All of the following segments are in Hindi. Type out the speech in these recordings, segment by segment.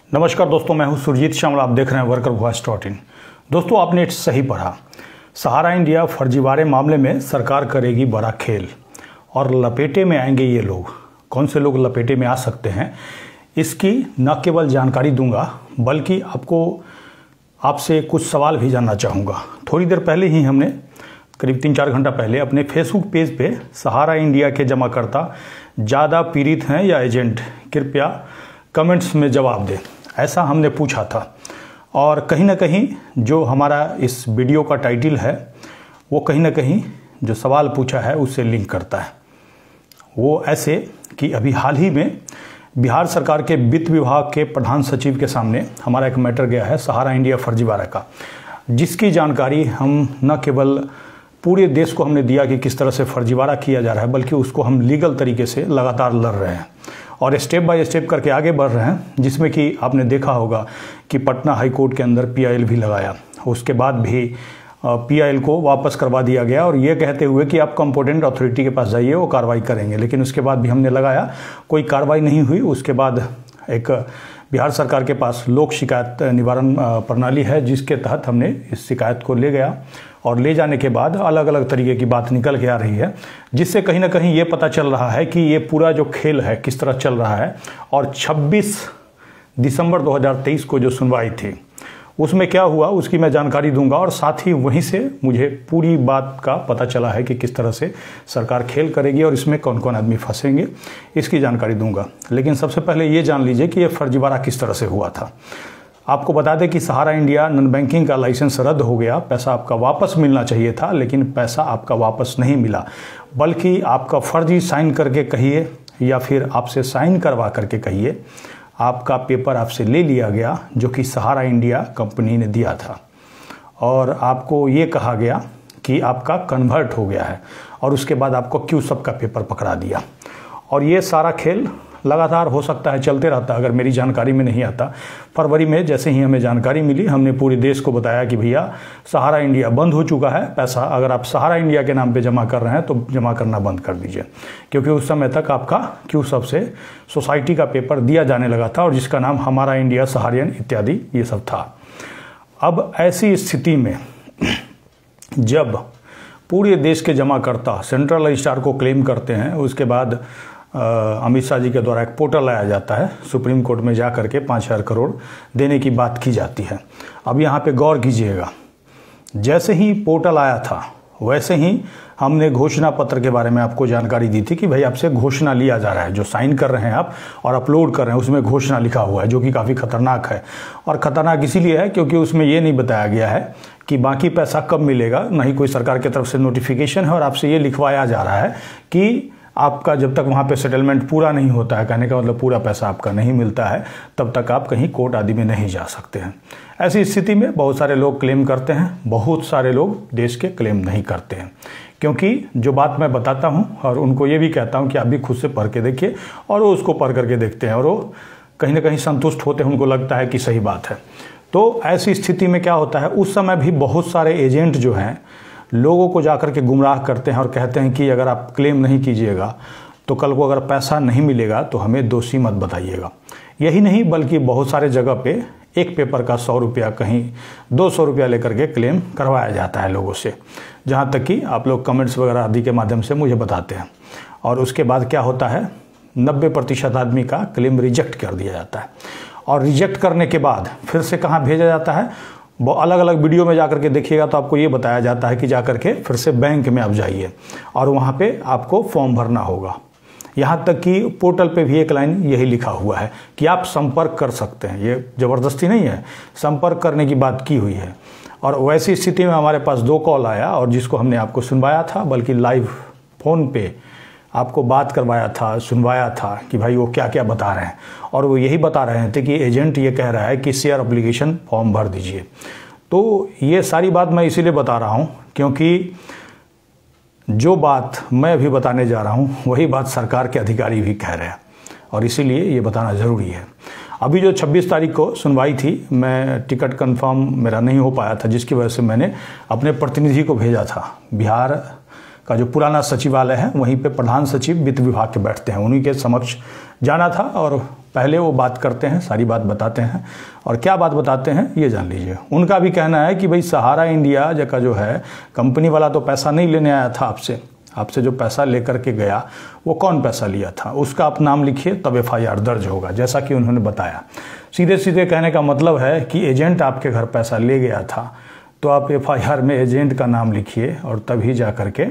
नमस्कार दोस्तों, मैं हूं सुरजीत श्यामल। आप देख रहे हैं वर्कर वॉइस .in। दोस्तों, आपने सही पढ़ा। सहारा इंडिया फर्जीवाड़े मामले में सरकार करेगी बड़ा खेल और लपेटे में आएंगे ये लोग। कौन से लोग लपेटे में आ सकते हैं, इसकी न केवल जानकारी दूंगा बल्कि आपसे कुछ सवाल भी जानना चाहूँगा। थोड़ी देर पहले ही हमने करीब 3-4 घंटा पहले अपने फेसबुक पेज पे सहारा इंडिया के जमाकर्ता ज़्यादा पीड़ित हैं या एजेंट, कृपया कमेंट्स में जवाब दें, ऐसा हमने पूछा था। और कहीं ना कहीं जो हमारा इस वीडियो का टाइटल है वो कहीं ना कहीं जो सवाल पूछा है उससे लिंक करता है। वो ऐसे कि अभी हाल ही में बिहार सरकार के वित्त विभाग के प्रधान सचिव के सामने हमारा एक मैटर गया है सहारा इंडिया फर्जीवाड़ा का, जिसकी जानकारी हम न केवल पूरे देश को हमने दिया कि किस तरह से फर्जीवाड़ा किया जा रहा है, बल्कि उसको हम लीगल तरीके से लगातार लड़ रहे हैं और स्टेप बाय स्टेप करके आगे बढ़ रहे हैं। जिसमें कि आपने देखा होगा कि पटना हाई कोर्ट के अंदर PIL भी लगाया, उसके बाद भी PIL को वापस करवा दिया गया और ये कहते हुए कि आप कंपोटेंट अथॉरिटी के पास जाइए, वो कार्रवाई करेंगे। लेकिन उसके बाद भी हमने लगाया, कोई कार्रवाई नहीं हुई। उसके बाद एक बिहार सरकार के पास लोक शिकायत निवारण प्रणाली है, जिसके तहत हमने इस शिकायत को ले गया और ले जाने के बाद अलग अलग तरीके की बात निकल के आ रही है, जिससे कहीं ना कहीं ये पता चल रहा है कि ये पूरा जो खेल है किस तरह चल रहा है। और 26 दिसंबर 2023 को जो सुनवाई थी उसमें क्या हुआ उसकी मैं जानकारी दूंगा, और साथ ही वहीं से मुझे पूरी बात का पता चला है कि किस तरह से सरकार खेल करेगी और इसमें कौन कौन आदमी फंसेंगे, इसकी जानकारी दूंगा। लेकिन सबसे पहले ये जान लीजिए कि ये फर्जीवाड़ा किस तरह से हुआ था। आपको बता दें कि सहारा इंडिया नॉन बैंकिंग का लाइसेंस रद्द हो गया, पैसा आपका वापस मिलना चाहिए था, लेकिन पैसा आपका वापस नहीं मिला, बल्कि आपका फर्जी साइन करके कहिए या फिर आपसे साइन करवा करके कहिए, आपका पेपर आपसे ले लिया गया जो कि सहारा इंडिया कंपनी ने दिया था, और आपको ये कहा गया कि आपका कन्वर्ट हो गया है, और उसके बाद आपको QSub का पेपर पकड़ा दिया। और ये सारा खेल लगातार हो सकता है चलते रहता अगर मेरी जानकारी में नहीं आता। फरवरी में जैसे ही हमें जानकारी मिली, हमने पूरे देश को बताया कि भैया सहारा इंडिया बंद हो चुका है, पैसा अगर आप सहारा इंडिया के नाम पे जमा कर रहे हैं तो जमा करना बंद कर दीजिए, क्योंकि उस समय तक आपका QSub से सोसाइटी का पेपर दिया जाने लगा था और जिसका नाम हमारा इंडिया, सहारियन इत्यादि ये सब था। अब ऐसी स्थिति में जब पूरे देश के जमाकर्ता सेंट्रल रजिस्ट्रार को क्लेम करते हैं, उसके बाद अमित शाह जी के द्वारा एक पोर्टल लाया जाता है, सुप्रीम कोर्ट में जा करके 5,000 करोड़ देने की बात की जाती है। अब यहाँ पे गौर कीजिएगा, जैसे ही पोर्टल आया था वैसे ही हमने घोषणा पत्र के बारे में आपको जानकारी दी थी कि भाई आपसे घोषणा लिया जा रहा है, जो साइन कर रहे हैं आप और अपलोड कर रहे हैं उसमें घोषणा लिखा हुआ है, जो कि काफ़ी खतरनाक है। और ख़तरनाक इसीलिए है क्योंकि उसमें ये नहीं बताया गया है कि बाकी पैसा कब मिलेगा, ना ही कोई सरकार की तरफ से नोटिफिकेशन है, और आपसे ये लिखवाया जा रहा है कि आपका जब तक वहाँ पे सेटलमेंट पूरा नहीं होता है, कहने का मतलब पूरा पैसा आपका नहीं मिलता है, तब तक आप कहीं कोर्ट आदि में नहीं जा सकते हैं। ऐसी स्थिति में बहुत सारे लोग क्लेम करते हैं, बहुत सारे लोग देश के क्लेम नहीं करते हैं, क्योंकि जो बात मैं बताता हूँ और उनको ये भी कहता हूँ कि आप भी खुद से पढ़ के देखिए, और वो उसको पढ़ करके देखते हैं और वो कहीं ना कहीं संतुष्ट होते हैं, उनको लगता है कि सही बात है। तो ऐसी स्थिति में क्या होता है, उस समय भी बहुत सारे एजेंट जो हैं लोगों को जाकर के गुमराह करते हैं और कहते हैं कि अगर आप क्लेम नहीं कीजिएगा तो कल को अगर पैसा नहीं मिलेगा तो हमें दोषी मत बताइएगा। यही नहीं बल्कि बहुत सारे जगह पे एक पेपर का 100 रुपया, कहीं 200 रुपया लेकर के क्लेम करवाया जाता है लोगों से, जहाँ तक कि आप लोग कमेंट्स वगैरह आदि के माध्यम से मुझे बताते हैं। और उसके बाद क्या होता है, 90% आदमी का क्लेम रिजेक्ट कर दिया जाता है, और रिजेक्ट करने के बाद फिर से कहाँ भेजा जाता है, वो अलग अलग वीडियो में जाकर के देखिएगा तो आपको ये बताया जाता है कि जाकर के फिर से बैंक में आप जाइए और वहाँ पे आपको फॉर्म भरना होगा। यहाँ तक कि पोर्टल पे भी एक लाइन यही लिखा हुआ है कि आप संपर्क कर सकते हैं, ये ज़बरदस्ती नहीं है, संपर्क करने की बात की हुई है। और वैसी स्थिति में हमारे पास 2 कॉल आया, और जिसको हमने आपको सुनवाया था, बल्कि लाइव फ़ोन पे आपको बात करवाया था, सुनवाया था कि भाई वो क्या क्या बता रहे हैं, और वो यही बता रहे थे कि एजेंट ये कह रहा है कि शेयर एप्लीकेशन फॉर्म भर दीजिए। तो ये सारी बात मैं इसीलिए बता रहा हूँ क्योंकि जो बात मैं अभी बताने जा रहा हूँ वही बात सरकार के अधिकारी भी कह रहे हैं, और इसीलिए ये बताना ज़रूरी है। अभी जो 26 तारीख को सुनवाई थी, मैं टिकट कंफर्म मेरा नहीं हो पाया था, जिसकी वजह से मैंने अपने प्रतिनिधि को भेजा था। बिहार का जो पुराना सचिवालय है वहीं पे प्रधान सचिव वित्त विभाग के बैठते हैं, उन्हीं के समक्ष जाना था और पहले वो बात करते हैं, सारी बात बताते हैं, और क्या बात बताते हैं ये जान लीजिए। उनका भी कहना है कि भाई सहारा इंडिया का जो है कंपनी वाला तो पैसा नहीं लेने आया था आपसे जो पैसा लेकर के गया वो कौन पैसा लिया था उसका आप नाम लिखिए, तब एफआईआर दर्ज होगा, जैसा कि उन्होंने बताया। सीधे सीधे कहने का मतलब है कि एजेंट आपके घर पैसा ले गया था तो आप एफआईआर में एजेंट का नाम लिखिए और तभी जा करके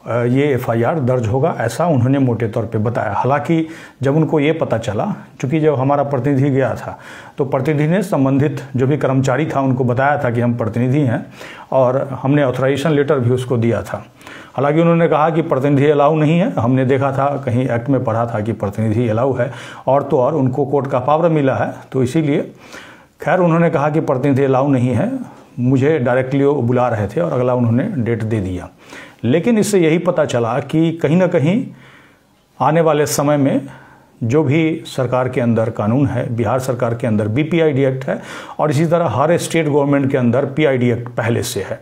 ये एफआईआर दर्ज होगा, ऐसा उन्होंने मोटे तौर पे बताया। हालांकि जब उनको ये पता चला, चूँकि जब हमारा प्रतिनिधि गया था तो प्रतिनिधि ने संबंधित जो भी कर्मचारी था उनको बताया था कि हम प्रतिनिधि हैं और हमने ऑथराइजेशन लेटर भी उसको दिया था। हालांकि उन्होंने कहा कि प्रतिनिधि अलाउ नहीं है, हमने देखा था कहीं एक्ट में पढ़ा था कि प्रतिनिधि अलाउ है, और तो और उनको कोर्ट का पावर मिला है, तो इसीलिए खैर उन्होंने कहा कि प्रतिनिधि अलाउ नहीं है। मुझे डायरेक्टली वो बुला रहे थे और अगला उन्होंने डेट दे दिया। लेकिन इससे यही पता चला कि कहीं ना कहीं आने वाले समय में जो भी सरकार के अंदर कानून है, बिहार सरकार के अंदर बीपीआईडी एक्ट है और इसी तरह हर स्टेट गवर्नमेंट के अंदर पीआईडी एक्ट पहले से है।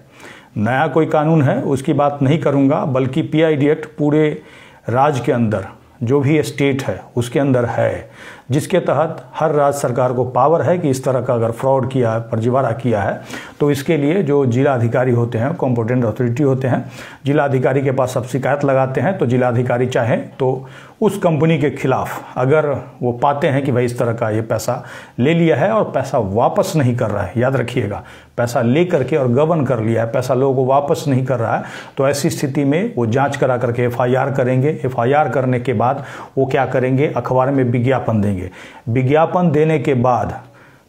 नया कोई कानून है उसकी बात नहीं करूंगा, बल्कि पीआईडी एक्ट पूरे राज्य के अंदर जो भी स्टेट है उसके अंदर है, जिसके तहत हर राज्य सरकार को पावर है कि इस तरह का अगर फ्रॉड किया है, फर्जीवाड़ा किया है, तो इसके लिए जो जिला अधिकारी होते हैं, कॉम्पिटेंट अथॉरिटी होते हैं, जिला अधिकारी के पास सब शिकायत लगाते हैं, तो जिला अधिकारी चाहे तो उस कंपनी के खिलाफ अगर वो पाते हैं कि भाई इस तरह का ये पैसा ले लिया है और पैसा वापस नहीं कर रहा है, याद रखिएगा पैसा ले करके और गबन कर लिया है, पैसा लोगों को वापस नहीं कर रहा है, तो ऐसी स्थिति में वो जांच करा करके एफआईआर करेंगे। एफआईआर करने के बाद वो क्या करेंगे, अखबार में विज्ञापन देंगे। विज्ञापन देने के बाद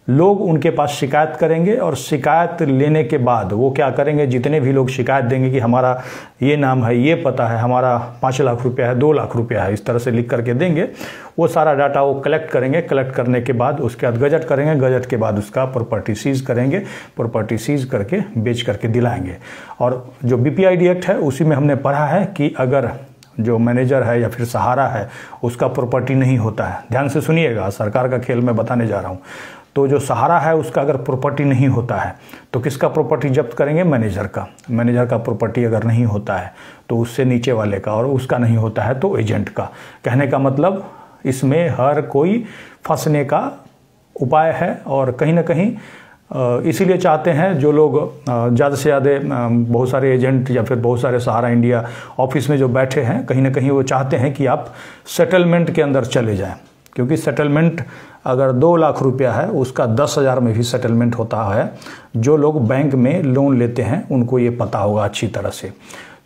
लोग उनके पास शिकायत करेंगे और शिकायत लेने के बाद वो क्या करेंगे, जितने भी लोग शिकायत देंगे कि हमारा ये नाम है, ये पता है, हमारा 5 लाख रुपया है, 2 लाख रुपया है, इस तरह से लिख करके देंगे, वो सारा डाटा वो कलेक्ट करेंगे। कलेक्ट करने के बाद उसके बाद गजट करेंगे, गजट के बाद उसका प्रॉपर्टी सीज करेंगे, प्रॉपर्टी सीज करके बेच करके दिलाएंगे। और जो बीपीआईडी एक्ट है उसी में हमने पढ़ा है कि अगर जो मैनेजर है या फिर सहारा है उसका प्रॉपर्टी नहीं होता है, ध्यान से सुनिएगा, सरकार का खेल मैं बताने जा रहा हूँ, तो जो सहारा है उसका अगर प्रॉपर्टी नहीं होता है तो किसका प्रॉपर्टी जब्त करेंगे, मैनेजर का। मैनेजर का प्रॉपर्टी अगर नहीं होता है तो उससे नीचे वाले का, और उसका नहीं होता है तो एजेंट का। कहने का मतलब इसमें हर कोई फंसने का उपाय है, और कहीं ना कहीं इसीलिए चाहते हैं जो लोग ज़्यादा से ज़्यादा बहुत सारे एजेंट या फिर बहुत सारे सहारा इंडिया ऑफिस में जो बैठे हैं, कहीं ना कहीं वो चाहते हैं कि आप सेटलमेंट के अंदर चले जाएं, क्योंकि सेटलमेंट अगर 2 लाख रुपया है उसका 10,000 में भी सेटलमेंट होता है। जो लोग बैंक में लोन लेते हैं उनको ये पता होगा अच्छी तरह से।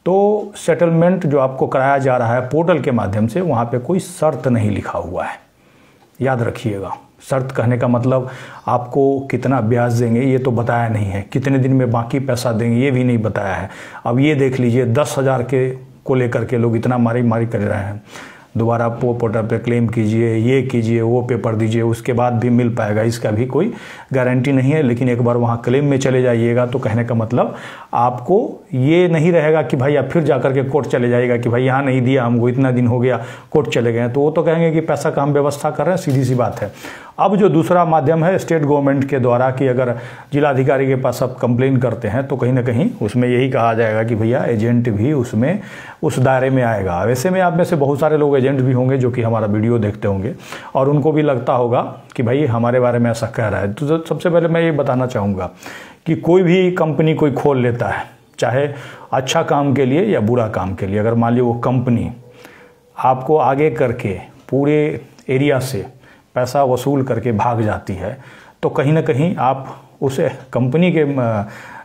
तो सेटलमेंट जो आपको कराया जा रहा है पोर्टल के माध्यम से, वहाँ पे कोई शर्त नहीं लिखा हुआ है, याद रखिएगा। शर्त कहने का मतलब आपको कितना ब्याज देंगे ये तो बताया नहीं है, कितने दिन में बाकी पैसा देंगे ये भी नहीं बताया है। अब ये देख लीजिए 10,000 के को लेकर के लोग इतना मारी मारी कर रहे हैं। दोबारा पोर्टल पे क्लेम कीजिए, ये कीजिए, वो पेपर दीजिए, उसके बाद भी मिल पाएगा, इसका भी कोई गारंटी नहीं है। लेकिन एक बार वहाँ क्लेम में चले जाइएगा तो कहने का मतलब आपको ये नहीं रहेगा कि भाई आप फिर जाकर के कोर्ट चले जाइएगा कि भाई यहाँ नहीं दिया हमको, इतना दिन हो गया, कोर्ट चले गए, तो वो तो कहेंगे कि पैसा का हम व्यवस्था कर रहे हैं, सीधी सी बात है। अब जो दूसरा माध्यम है स्टेट गवर्नमेंट के द्वारा कि अगर जिलाधिकारी के पास आप कंप्लेन करते हैं तो कहीं ना कहीं उसमें यही कहा जाएगा कि भैया एजेंट भी उसमें उस दायरे में आएगा। वैसे में आप में से बहुत सारे लोग एजेंट भी होंगे जो कि हमारा वीडियो देखते होंगे और उनको भी लगता होगा कि भाई हमारे बारे में ऐसा कह रहा है। तो सबसे पहले मैं ये बताना चाहूँगा कि कोई भी कंपनी कोई खोल लेता है, चाहे अच्छा काम के लिए या बुरा काम के लिए, अगर मान लीजिए वो कंपनी आपको आगे करके पूरे एरिया से पैसा वसूल करके भाग जाती है तो कहीं ना कहीं आप उस कंपनी के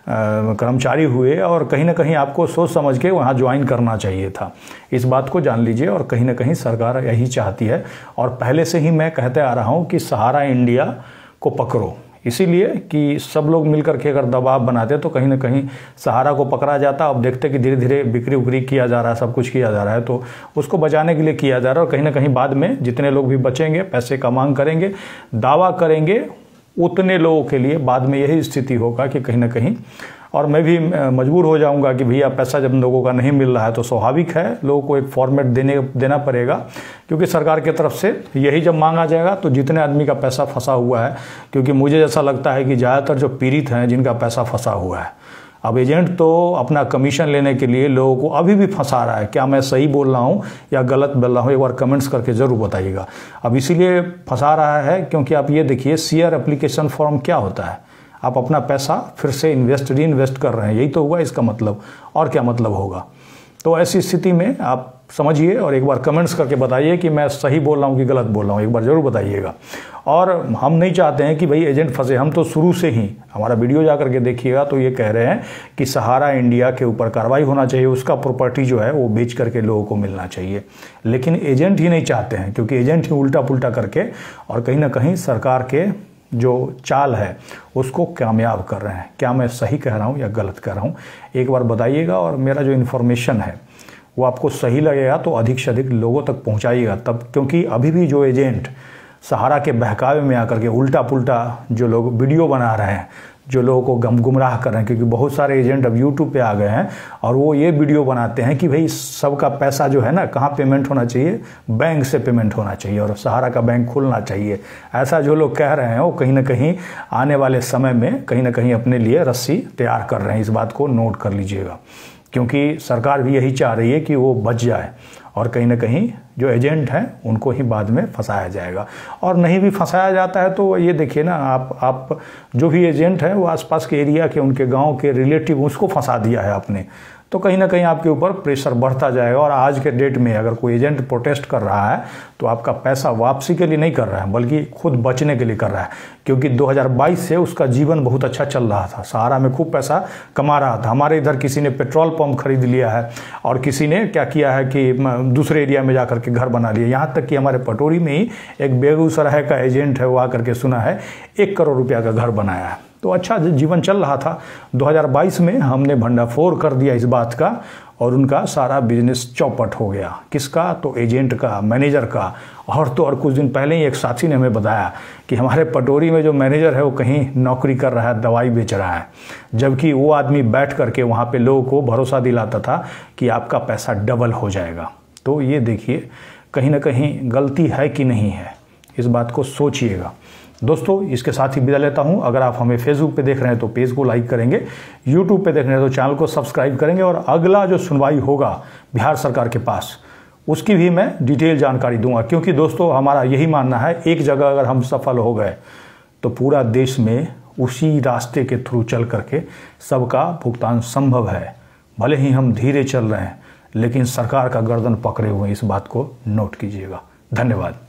कर्मचारी हुए और कहीं ना कहीं आपको सोच समझ के वहाँ ज्वाइन करना चाहिए था। इस बात को जान लीजिए, और कहीं ना कहीं सरकार यही चाहती है। और पहले से ही मैं कहते आ रहा हूँ कि सहारा इंडिया को पकड़ो, इसीलिए कि सब लोग मिलकर के अगर दबाव बनाते तो कहीं ना कहीं सहारा को पकड़ा जाता। अब देखते कि धीरे धीरे बिक्री उक्री किया जा रहा है, सब कुछ किया जा रहा है, तो उसको बचाने के लिए किया जा रहा है। और कहीं ना कहीं बाद में जितने लोग भी बचेंगे, पैसे का मांग करेंगे, दावा करेंगे, उतने लोगों के लिए बाद में यही स्थिति होगा कि कहीं ना कहीं, और मैं भी मजबूर हो जाऊंगा कि भैया पैसा जब लोगों का नहीं मिल रहा है तो स्वाभाविक है लोगों को एक फॉर्मेट देना पड़ेगा, क्योंकि सरकार की तरफ से यही जब मांगा जाएगा तो जितने आदमी का पैसा फंसा हुआ है, क्योंकि मुझे ऐसा लगता है कि ज़्यादातर जो पीड़ित हैं जिनका पैसा फंसा हुआ है, अब एजेंट तो अपना कमीशन लेने के लिए लोगों को अभी भी फंसा रहा है। क्या मैं सही बोल रहा हूँ या गलत बोल रहा हूँ, एक बार कमेंट्स करके ज़रूर बताइएगा। अब इसीलिए फंसा रहा है क्योंकि आप ये देखिए, शेयर एप्लीकेशन फॉर्म क्या होता है? आप अपना पैसा फिर से री इन्वेस्ट कर रहे हैं, यही तो हुआ इसका मतलब, और क्या मतलब होगा? तो ऐसी स्थिति में आप समझिए और एक बार कमेंट्स करके बताइए कि मैं सही बोल रहा हूँ कि गलत बोल रहा हूँ, एक बार ज़रूर बताइएगा। और हम नहीं चाहते हैं कि भाई एजेंट फंसे, हम तो शुरू से ही, हमारा वीडियो जा करके देखिएगा तो ये कह रहे हैं कि सहारा इंडिया के ऊपर कार्रवाई होना चाहिए, उसका प्रॉपर्टी जो है वो बेच करके लोगों को मिलना चाहिए। लेकिन एजेंट ही नहीं चाहते हैं, क्योंकि एजेंट ही उल्टा पुल्टा करके और कहीं ना कहीं सरकार के जो चाल है उसको कामयाब कर रहे हैं। क्या मैं सही कह रहा हूँ या गलत कह रहा हूँ, एक बार बताइएगा। और मेरा जो इन्फॉर्मेशन है वो आपको सही लगेगा तो अधिक से अधिक लोगों तक पहुँचाइएगा तब, क्योंकि अभी भी जो एजेंट सहारा के बहकावे में आकर के उल्टा पुल्टा जो लोग वीडियो बना रहे हैं, जो लोगों को गुमराह कर रहे हैं, क्योंकि बहुत सारे एजेंट अब यूट्यूब पे आ गए हैं और वो ये वीडियो बनाते हैं कि भाई सबका पैसा जो है ना कहाँ पेमेंट होना चाहिए, बैंक से पेमेंट होना चाहिए और सहारा का बैंक खुलना चाहिए। ऐसा जो लोग कह रहे हैं वो कहीं ना कहीं आने वाले समय में कहीं ना कहीं अपने लिए रस्सी तैयार कर रहे हैं। इस बात को नोट कर लीजिएगा, क्योंकि सरकार भी यही चाह रही है कि वो बच जाए और कहीं ना कहीं जो एजेंट हैं उनको ही बाद में फंसाया जाएगा। और नहीं भी फंसाया जाता है तो ये देखिए ना, आप जो भी एजेंट है वो आसपास के एरिया के, उनके गांव के रिलेटिव, उसको फंसा दिया है आपने, तो कहीं ना कहीं आपके ऊपर प्रेशर बढ़ता जाएगा। और आज के डेट में अगर कोई एजेंट प्रोटेस्ट कर रहा है तो आपका पैसा वापसी के लिए नहीं कर रहा है, बल्कि खुद बचने के लिए कर रहा है, क्योंकि 2022 से उसका जीवन बहुत अच्छा चल रहा था, सहारा में खूब पैसा कमा रहा था। हमारे इधर किसी ने पेट्रोल पंप खरीद लिया है और किसी ने क्या किया है कि दूसरे एरिया में जाकर के घर बना लिया। यहाँ तक कि हमारे पटोरी में ही एक बेगूसराय का एजेंट है, वो आकर के सुना है 1 करोड़ रुपया का घर बनाया है। तो अच्छा जीवन चल रहा था। 2022 में हमने भंडाफोड़ कर दिया इस बात का और उनका सारा बिजनेस चौपट हो गया। किसका? तो एजेंट का, मैनेजर का। और तो और कुछ दिन पहले ही एक साथी ने हमें बताया कि हमारे पटोरी में जो मैनेजर है वो कहीं नौकरी कर रहा है, दवाई बेच रहा है, जबकि वो आदमी बैठ करके वहाँ पे लोगों को भरोसा दिलाता था कि आपका पैसा डबल हो जाएगा। तो ये देखिए कहीं ना कहीं गलती है कि नहीं है, इस बात को सोचिएगा। दोस्तों इसके साथ ही विदा लेता हूं। अगर आप हमें फेसबुक पे देख रहे हैं तो पेज को लाइक करेंगे, यूट्यूब पे देख रहे हैं तो चैनल को सब्सक्राइब करेंगे और अगला जो सुनवाई होगा बिहार सरकार के पास उसकी भी मैं डिटेल जानकारी दूंगा, क्योंकि दोस्तों हमारा यही मानना है, एक जगह अगर हम सफल हो गए तो पूरा देश में उसी रास्ते के थ्रू चल करके सबका भुगतान संभव है। भले ही हम धीरे चल रहे हैं लेकिन सरकार का गर्दन पकड़े हुए, इस बात को नोट कीजिएगा। धन्यवाद।